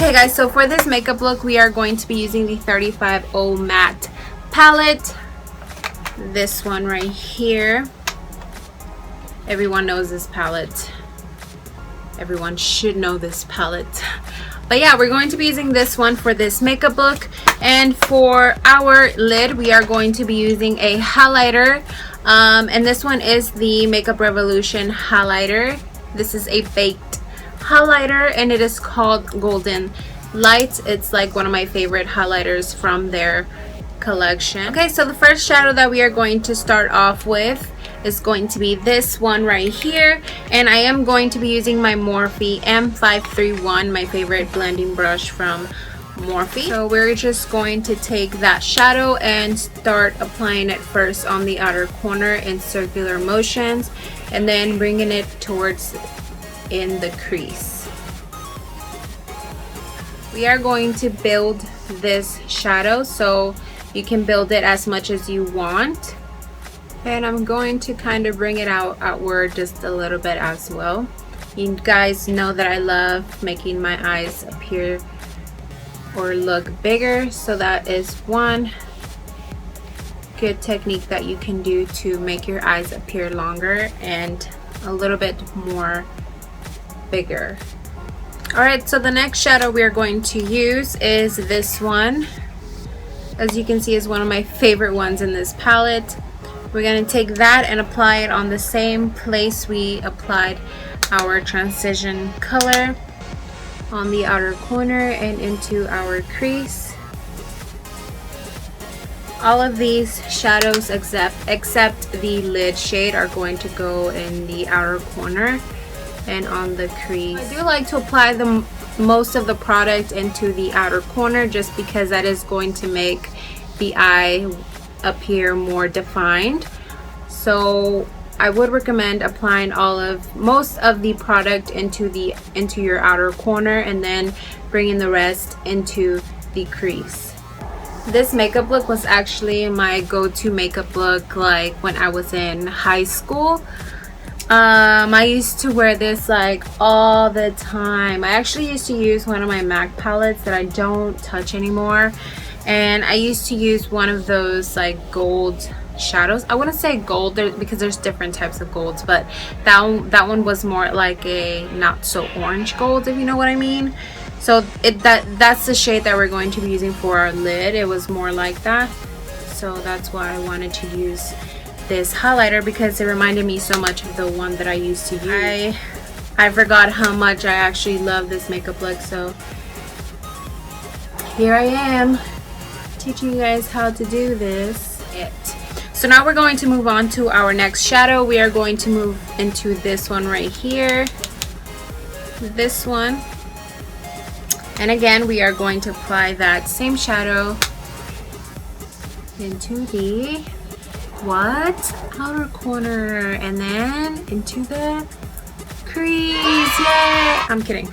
Okay guys, so for this makeup look we are going to be using the 35O matte palette. This one right here. Everyone knows this palette. Everyone should know this palette. But yeah, we're going to be using this one for this makeup look. And for our lid, we are going to be using a highlighter. And this one is the Makeup Revolution highlighter. This is a baked highlighter and it is called Golden Light. It's like one of my favorite highlighters from their collection. Okay, so the first shadow that we are going to start off with is going to be this one right here, and I am going to be using my Morphe M531, my favorite blending brush from Morphe. So we're just going to take that shadow and start applying it first on the outer corner in circular motions and then bringing it towards in the crease. We are going to build this shadow, so you can build it as much as you want. And I'm going to kind of bring it outward just a little bit as well. You guys know that I love making my eyes appear or look bigger, so that is one good technique that you can do to make your eyes appear longer and a little bit more bigger. Alright, so the next shadow we are going to use is this one. As you can see, is one of my favorite ones in this palette. We're going to take that and apply it on the same place we applied our transition color, on the outer corner and into our crease. All of these shadows except the lid shade are going to go in the outer corner and on the crease. I do like to apply the most of the product into the outer corner just because that is going to make the eye appear more defined. So I would recommend applying most of the product into your outer corner and then bringing the rest into the crease. This makeup look was actually my go-to makeup look like when I was in high school. I used to wear this like all the time. I actually used to use one of my MAC palettes that I don't touch anymore, and I used to use one of those like gold shadows. I wouldn't say gold because there's different types of golds, but that one was more like a not so orange gold, if you know what I mean. So that's the shade that we're going to be using for our lid. It was more like that, so that's why I wanted to use this highlighter because it reminded me so much of the one that I used to use. I forgot how much I actually love this makeup look, so here I am teaching you guys how to do this. So now we're going to move on to our next shadow. We are going to move into this one right here, this one, and again we are going to apply that same shadow into the outer corner and then into the crease. Yay! I'm kidding.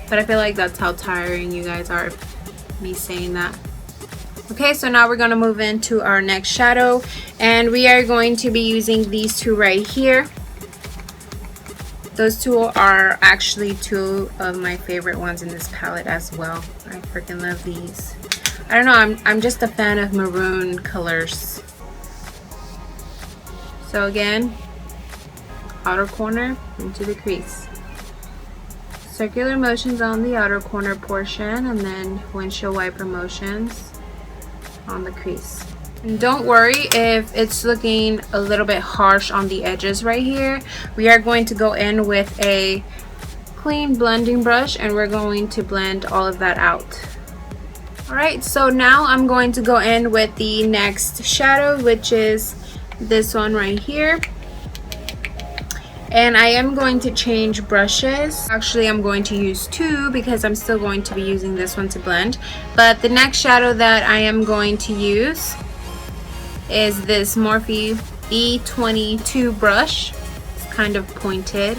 But I feel like that's how tiring you guys are of me saying that. Okay, so now we're going to move into our next shadow, and we are going to be using these two right here. Those two are actually two of my favorite ones in this palette as well. I freaking love these. I don't know, I'm just a fan of maroon colors. So again, outer corner into the crease. Circular motions on the outer corner portion and then windshield wiper motions on the crease. And don't worry if it's looking a little bit harsh on the edges right here. We are going to go in with a clean blending brush and we're going to blend all of that out. Alright, so now I'm going to go in with the next shadow, which is this one right here. And I am going to change brushes. Actually, I'm going to use two because I'm still going to be using this one to blend. But the next shadow that I am going to use is this Morphe E22 brush. It's kind of pointed.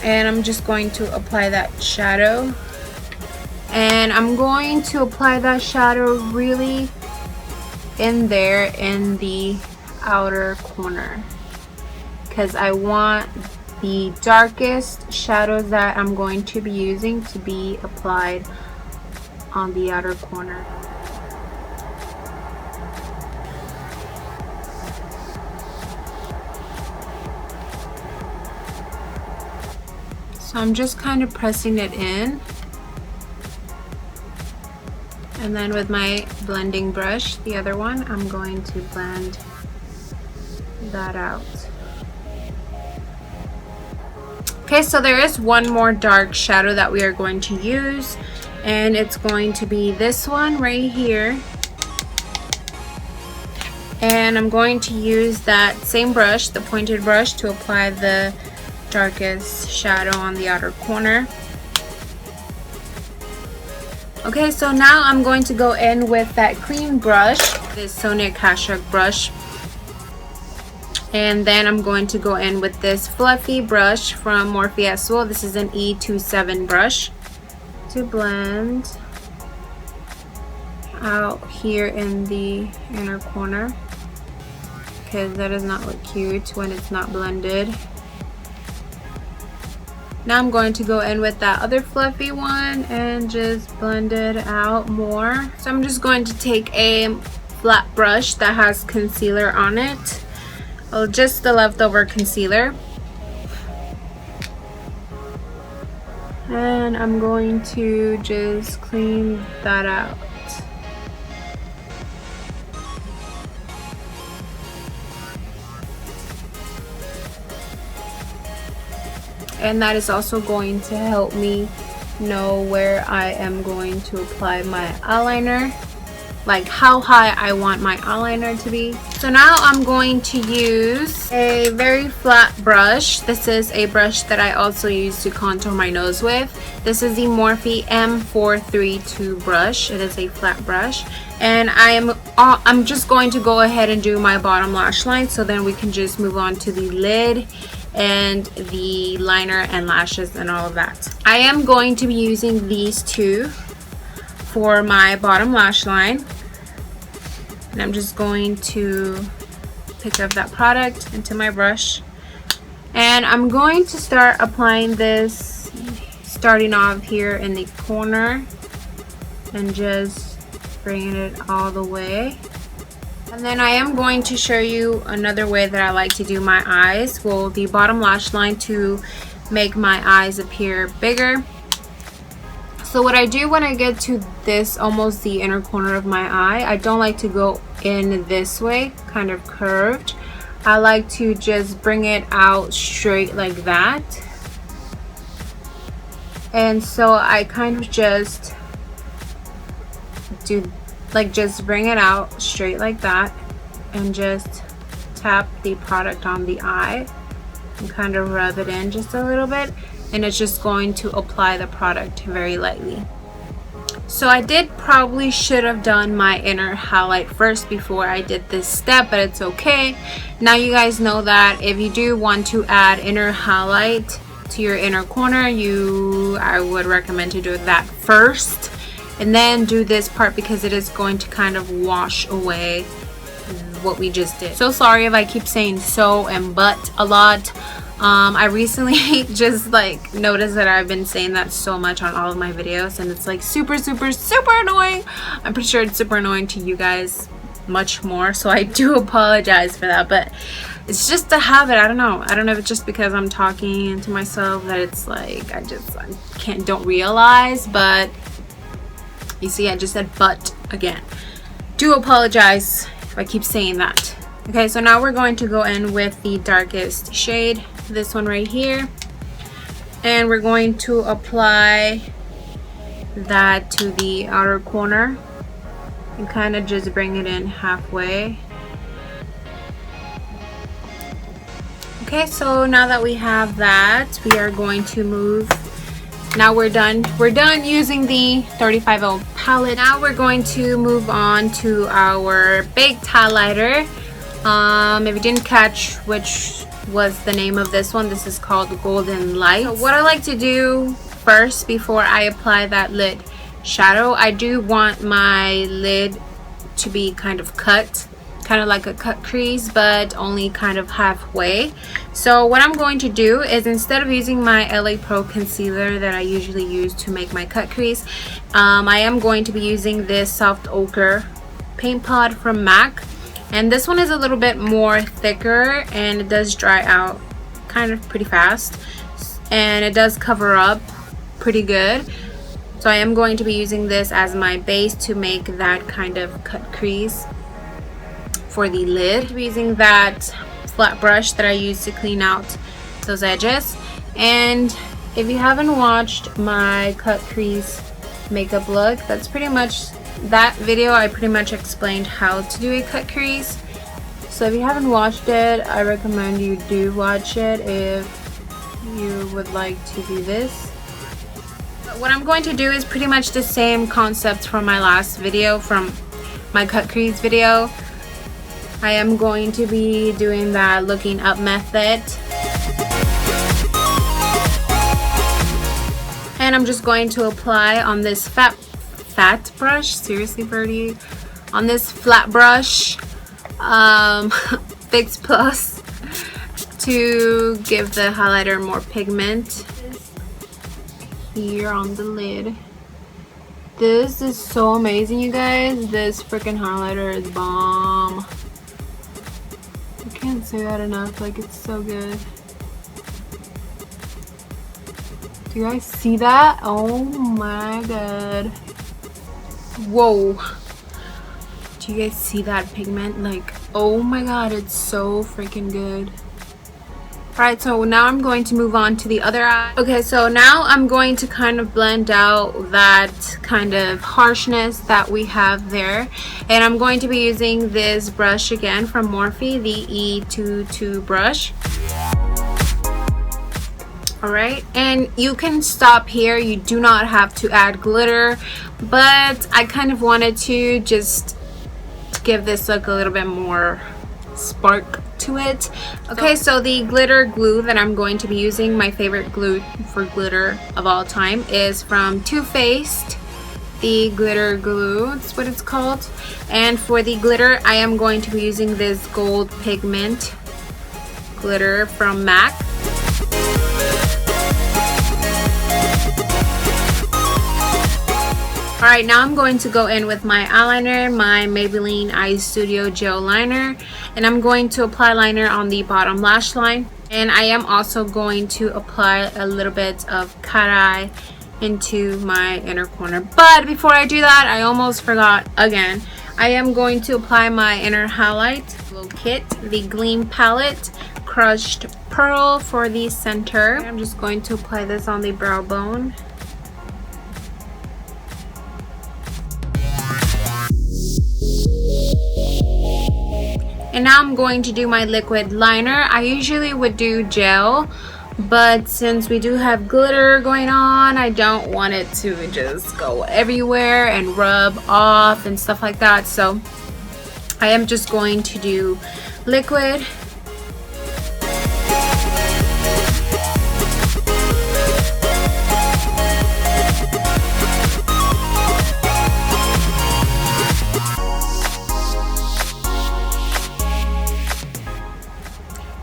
And I'm just going to apply that shadow. And I'm going to apply that shadow really in there in the outer corner, because I want the darkest shadows that I'm going to be using to be applied on the outer corner. So I'm just kind of pressing it in, and then with my blending brush, the other one, I'm going to blend that out. Okay, so there is one more dark shadow that we are going to use, and it's going to be this one right here. And I'm going to use that same brush, the pointed brush, to apply the darkest shadow on the outer corner. Okay, so now I'm going to go in with that clean brush, this Sonia Kashuk brush, and then I'm going to go in with this fluffy brush from Morphe as well. This is an E27 brush to blend out here in the inner corner, because that does not look cute when it's not blended. Now I'm going to go in with that other fluffy one and just blend it out more. So I'm just going to take a flat brush that has concealer on it, or just the leftover concealer, and I'm going to just clean that out. And that is also going to help me know where I am going to apply my eyeliner, like how high I want my eyeliner to be. So now I'm going to use a very flat brush. This is a brush that I also use to contour my nose with. This is the Morphe M432 brush. It is a flat brush, and I'm just going to go ahead and do my bottom lash line, so then we can just move on to the lid and the liner and lashes and all of that. I am going to be using these two for my bottom lash line, and I'm just going to pick up that product into my brush, and I'm going to start applying this, starting off here in the corner and just bringing it all the way. And then I am going to show you another way that I like to do my eyes, well, the bottom lash line, to make my eyes appear bigger. So what I do when I get to this, almost the inner corner of my eye, I don't like to go in this way, kind of curved. I like to just bring it out straight like that. And so I kind of just do, like, just bring it out straight like that, and just tap the product on the eye and kind of rub it in just a little bit, and it's just going to apply the product very lightly. So I probably should have done my inner highlight first before I did this step, but it's okay. Now you guys know that if you do want to add inner highlight to your inner corner, I would recommend to do that first and then do this part, because it is going to kind of wash away what we just did. So sorry if I keep saying so and but a lot. I recently just like noticed that I've been saying that so much on all of my videos, and it's like super annoying. I'm pretty sure it's super annoying to you guys much more, so I do apologize for that, but it's just a habit. I don't know if it's just because I'm talking to myself that it's like I don't realize. But you see, I just said but again. Do apologize if I keep saying that. Okay, so now we're going to go in with the darkest shade, this one right here, and we're going to apply that to the outer corner and kind of just bring it in halfway. Okay, so now that we have that, we are going to move. Now we're done using the 35L palette. Now we're going to move on to our baked highlighter. If you didn't catch which was the name of this one, this is called Golden Light. So what I like to do first before I apply that lid shadow, I do want my lid to be kind of cut kind of like a cut crease, but only kind of halfway. So what I'm going to do is, instead of using my LA Pro concealer that I usually use to make my cut crease, I am going to be using this soft ochre paint pot from MAC, and this one is a little bit more thicker and it does dry out kind of pretty fast, and it does cover up pretty good. So I am going to be using this as my base to make that kind of cut crease for the lid. I'm using that flat brush that I use to clean out those edges. And if you haven't watched my cut crease makeup look, that's pretty much that video. I pretty much explained how to do a cut crease. So if you haven't watched it, I recommend you do watch it if you would like to do this. But what I'm going to do is pretty much the same concept from my last video, from my cut crease video. I am going to be doing that looking up method. And I'm just going to apply on this fat brush, seriously ViiRDii, on this flat brush, Fix Plus, to give the highlighter more pigment. Here on the lid. This is so amazing, you guys. This freaking highlighter is bomb. I can't say that enough, like it's so good. Do you guys see that? Oh my god. Whoa. Do you guys see that pigment? Like, oh my god, it's so freaking good. Alright, so now I'm going to move on to the other eye. Okay, so now I'm going to kind of blend out that kind of harshness that we have there. And I'm going to be using this brush again from Morphe, the E22 brush. Alright, and you can stop here. You do not have to add glitter, but I kind of wanted to just give this look a little bit more spark to it. Okay, so the glitter glue that I'm going to be using, my favorite glue for glitter of all time, is from Too Faced, the glitter glue, that's what it's called. And for the glitter, I am going to be using this gold pigment glitter from MAC. Alright, now I'm going to go in with my eyeliner, my Maybelline Eyetudio Gel liner, and I'm going to apply liner on the bottom lash line. And I am also going to apply a little bit of cat eye into my inner corner. But before I do that, I almost forgot again. I am going to apply my inner highlight kit, the Gleam palette, Crushed Pearl for the center. I'm just going to apply this on the brow bone. And now I'm going to do my liquid liner. I usually would do gel, but since we do have glitter going on, I don't want it to just go everywhere and rub off and stuff like that. So I am just going to do liquid.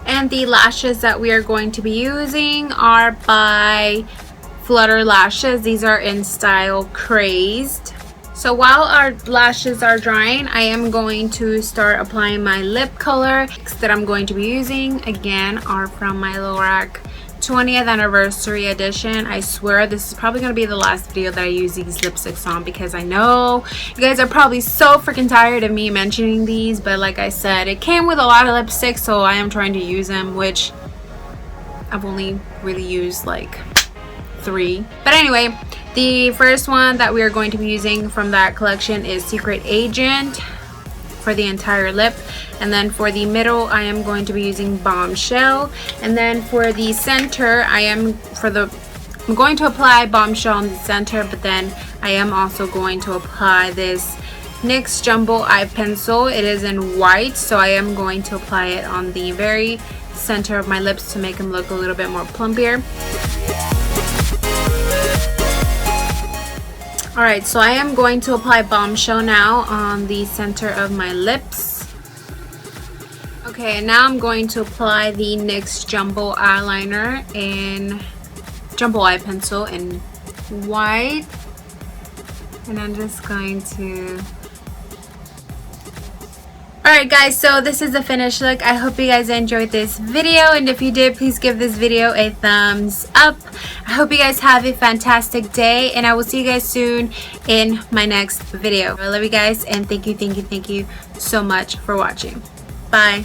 And the lashes that we are going to be using are by Flutter lashes. These are in style Crazed. So while our lashes are drying, I am going to start applying my lip color that I'm going to be using. Again, are from my Loracs 20th anniversary edition. I swear this is probably going to be the last video that I use these lipsticks on, because I know you guys are probably so freaking tired of me mentioning these, but like I said, it came with a lot of lipsticks, so I am trying to use them, which I've only really used like 3. But anyway, the first one that we are going to be using from that collection is Secret Agent for the entire lip. And then for the middle, I am going to be using Bombshell. And then for the center, I'm going to apply Bombshell on the center, but then I am also going to apply this NYX Jumbo Eye Pencil. It is in white, so I am going to apply it on the very center of my lips to make them look a little bit more plumpier. Alright, so I am going to apply Bombshell now on the center of my lips. Okay, and now I'm going to apply the NYX Jumbo Eyeliner in Jumbo Eye Pencil in white. And I'm just going to... Alright guys, so this is the finished look. I hope you guys enjoyed this video, and if you did, please give this video a thumbs up. I hope you guys have a fantastic day, and I will see you guys soon in my next video. I love you guys, and thank you so much for watching. Bye.